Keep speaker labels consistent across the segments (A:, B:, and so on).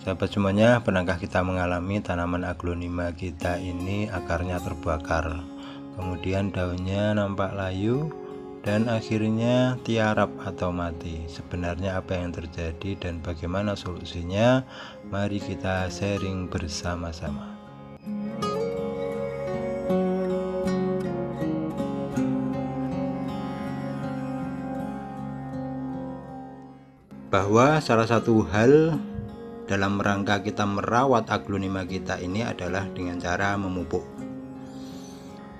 A: Sahabat semuanya, pernahkah kita mengalami tanaman aglonema kita ini akarnya terbakar, kemudian daunnya nampak layu dan akhirnya tiarap atau mati? Sebenarnya apa yang terjadi dan bagaimana solusinya? Mari kita sharing bersama-sama. Bahwa salah satu hal dalam rangka kita merawat aglonema kita ini adalah dengan cara memupuk.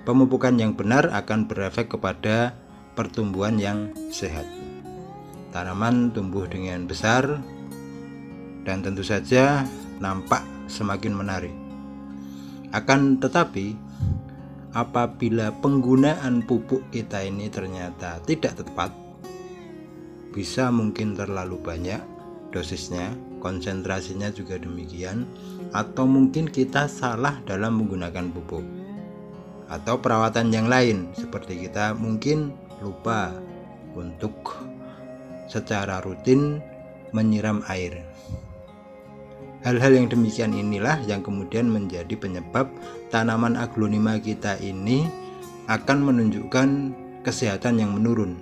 A: Pemupukan yang benar akan berefek kepada pertumbuhan yang sehat. Tanaman tumbuh dengan besar dan tentu saja nampak semakin menarik. Akan tetapi, apabila penggunaan pupuk kita ini ternyata tidak tepat, bisa mungkin terlalu banyak dosisnya, konsentrasinya juga demikian, atau mungkin kita salah dalam menggunakan pupuk atau perawatan yang lain, seperti kita mungkin lupa untuk secara rutin menyiram air. Hal-hal yang demikian inilah yang kemudian menjadi penyebab tanaman aglonema kita ini akan menunjukkan kesehatan yang menurun,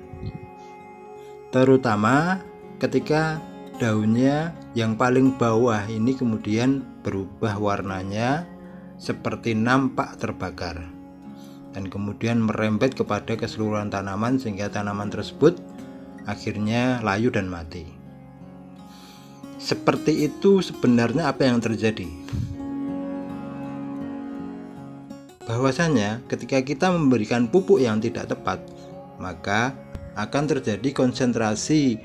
A: terutama ketika daunnya yang paling bawah ini kemudian berubah warnanya seperti nampak terbakar dan kemudian merembet kepada keseluruhan tanaman sehingga tanaman tersebut akhirnya layu dan mati. Seperti itu sebenarnya apa yang terjadi? Bahwasanya ketika kita memberikan pupuk yang tidak tepat, maka akan terjadi konsentrasi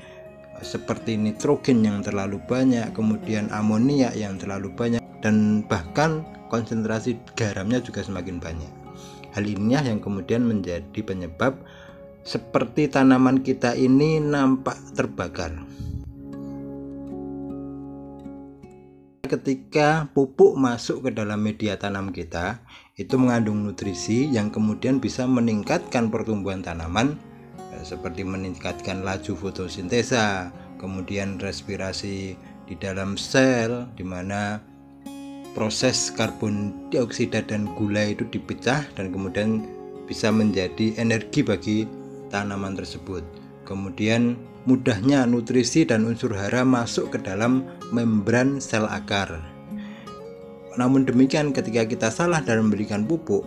A: seperti nitrogen yang terlalu banyak, kemudian amonia yang terlalu banyak, dan bahkan konsentrasi garamnya juga semakin banyak. Hal inilah yang kemudian menjadi penyebab seperti tanaman kita ini nampak terbakar. Ketika pupuk masuk ke dalam media tanam kita, itu mengandung nutrisi yang kemudian bisa meningkatkan pertumbuhan tanaman, seperti meningkatkan laju fotosintesa, kemudian respirasi di dalam sel, di mana proses karbon dioksida dan gula itu dipecah dan kemudian bisa menjadi energi bagi tanaman tersebut. Kemudian mudahnya nutrisi dan unsur hara masuk ke dalam membran sel akar. Namun demikian, ketika kita salah dalam memberikan pupuk,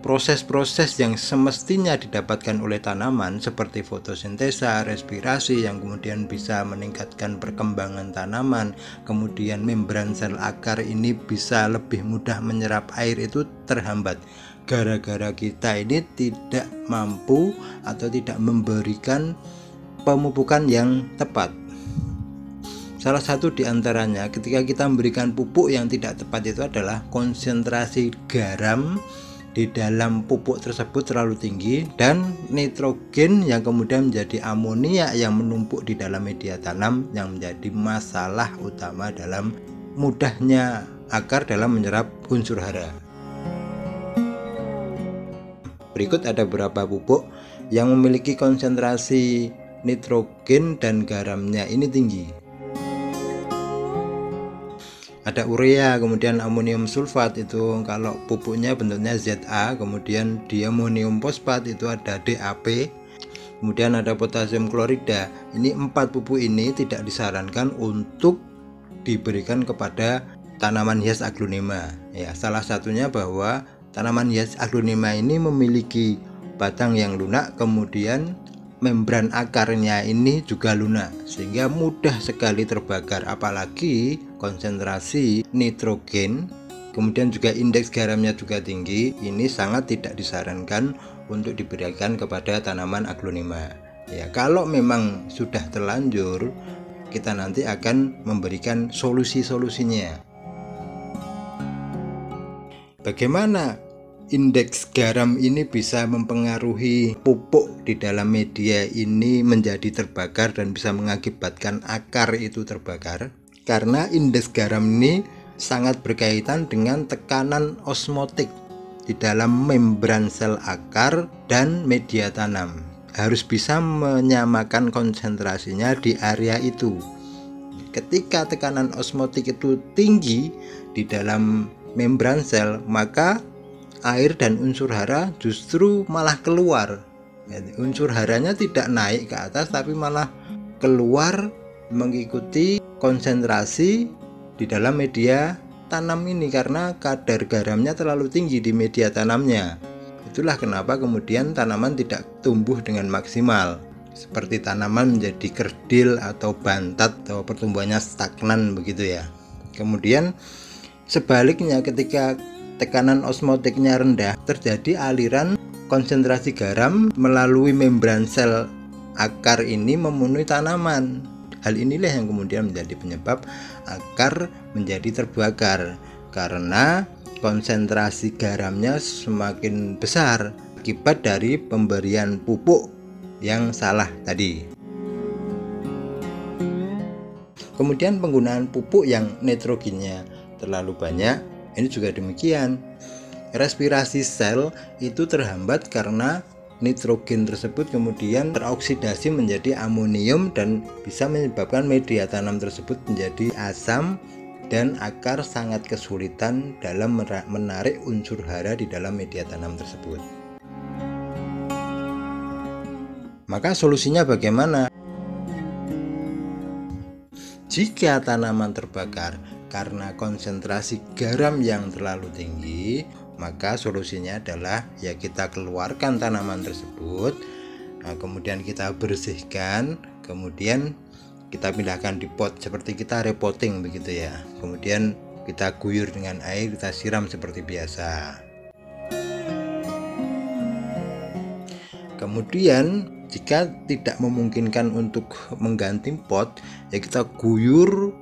A: proses-proses yang semestinya didapatkan oleh tanaman seperti fotosintesa, respirasi yang kemudian bisa meningkatkan perkembangan tanaman, kemudian membran sel akar ini bisa lebih mudah menyerap air, itu terhambat gara-gara kita ini tidak mampu atau tidak memberikan pemupukan yang tepat. Salah satu diantaranya ketika kita memberikan pupuk yang tidak tepat itu adalah konsentrasi garam di dalam pupuk tersebut terlalu tinggi dan nitrogen yang kemudian menjadi amonia yang menumpuk di dalam media tanam yang menjadi masalah utama dalam mudahnya akar dalam menyerap unsur hara. Berikut ada beberapa pupuk yang memiliki konsentrasi nitrogen dan garamnya ini tinggi. Ada urea, kemudian amonium sulfat, itu kalau pupuknya bentuknya ZA, kemudian diamonium fosfat itu ada DAP, kemudian ada potasium klorida. Ini 4 pupuk ini tidak disarankan untuk diberikan kepada tanaman hias aglonema. Ya, salah satunya bahwa tanaman hias aglonema ini memiliki batang yang lunak, kemudian membran akarnya ini juga lunak sehingga mudah sekali terbakar, apalagi konsentrasi nitrogen kemudian juga indeks garamnya juga tinggi. Ini sangat tidak disarankan untuk diberikan kepada tanaman aglonema. Ya, kalau memang sudah terlanjur, kita nanti akan memberikan solusi-solusinya. Bagaimana indeks garam ini bisa mempengaruhi pupuk di dalam media ini menjadi terbakar dan bisa mengakibatkan akar itu terbakar? Karena indeks garam ini sangat berkaitan dengan tekanan osmotik di dalam membran sel akar dan media tanam. Harus bisa menyamakan konsentrasinya di area itu. ketika tekanan osmotik itu tinggi di dalam membran sel, maka air dan unsur hara justru malah keluar. Unsur haranya tidak naik ke atas tapi malah keluar mengikuti konsentrasi di dalam media tanam ini karena kadar garamnya terlalu tinggi di media tanamnya. Itulah kenapa kemudian tanaman tidak tumbuh dengan maksimal. Seperti tanaman menjadi kerdil atau bantat atau pertumbuhannya stagnan begitu ya. Kemudian sebaliknya ketika tekanan osmotiknya rendah, terjadi aliran konsentrasi garam melalui membran sel akar ini memenuhi tanaman. Hal inilah yang kemudian menjadi penyebab akar menjadi terbakar karena konsentrasi garamnya semakin besar akibat dari pemberian pupuk yang salah tadi. Kemudian penggunaan pupuk yang nitrogennya terlalu banyak, ini juga demikian. Respirasi sel itu terhambat karena nitrogen tersebut kemudian teroksidasi menjadi amonium dan bisa menyebabkan media tanam tersebut menjadi asam dan akar sangat kesulitan dalam menarik unsur hara di dalam media tanam tersebut. Maka solusinya bagaimana? Jika tanaman terbakar karena konsentrasi garam yang terlalu tinggi, maka solusinya adalah ya kita keluarkan tanaman tersebut, kemudian kita bersihkan, kemudian kita pindahkan di pot seperti kita repotting begitu ya. Kemudian kita guyur dengan air, kita siram seperti biasa. Kemudian jika tidak memungkinkan untuk mengganti pot, ya kita guyur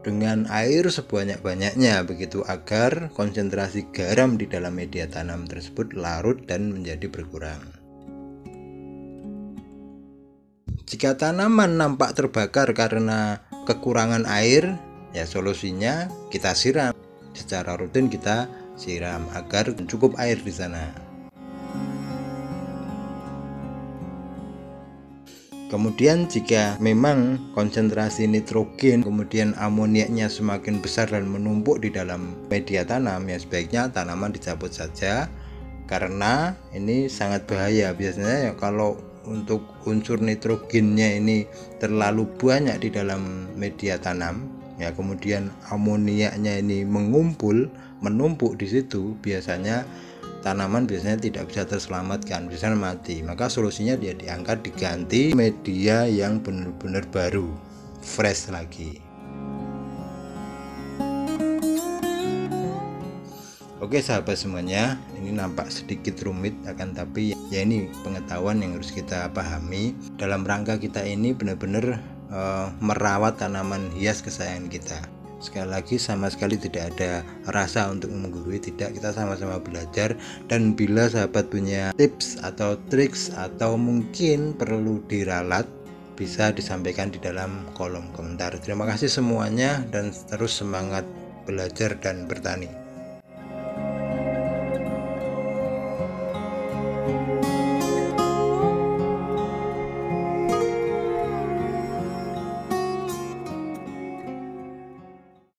A: dengan air sebanyak-banyaknya begitu agar konsentrasi garam di dalam media tanam tersebut larut dan menjadi berkurang. Jika tanaman nampak terbakar karena kekurangan air, ya solusinya kita siram. Secara rutin kita siram agar cukup air di sana. Kemudian jika memang konsentrasi nitrogen kemudian amoniaknya semakin besar dan menumpuk di dalam media tanam, ya sebaiknya tanaman dicabut saja karena ini sangat bahaya. Biasanya ya kalau untuk unsur nitrogennya ini terlalu banyak di dalam media tanam, ya kemudian amoniaknya ini menumpuk di situ, biasanya tanaman tidak bisa terselamatkan, bisa mati. Maka solusinya dia diangkat, diganti media yang benar-benar baru, fresh lagi. Oke sahabat semuanya, ini nampak sedikit rumit akan tapi ya ini pengetahuan yang harus kita pahami dalam rangka kita ini benar-benar merawat tanaman hias kesayangan kita. Sekali lagi sama sekali tidak ada rasa untuk menggurui, tidak, kita sama-sama belajar. Dan bila sahabat punya tips atau triks atau mungkin perlu diralat, bisa disampaikan di dalam kolom komentar. Terima kasih semuanya dan terus semangat belajar dan bertani.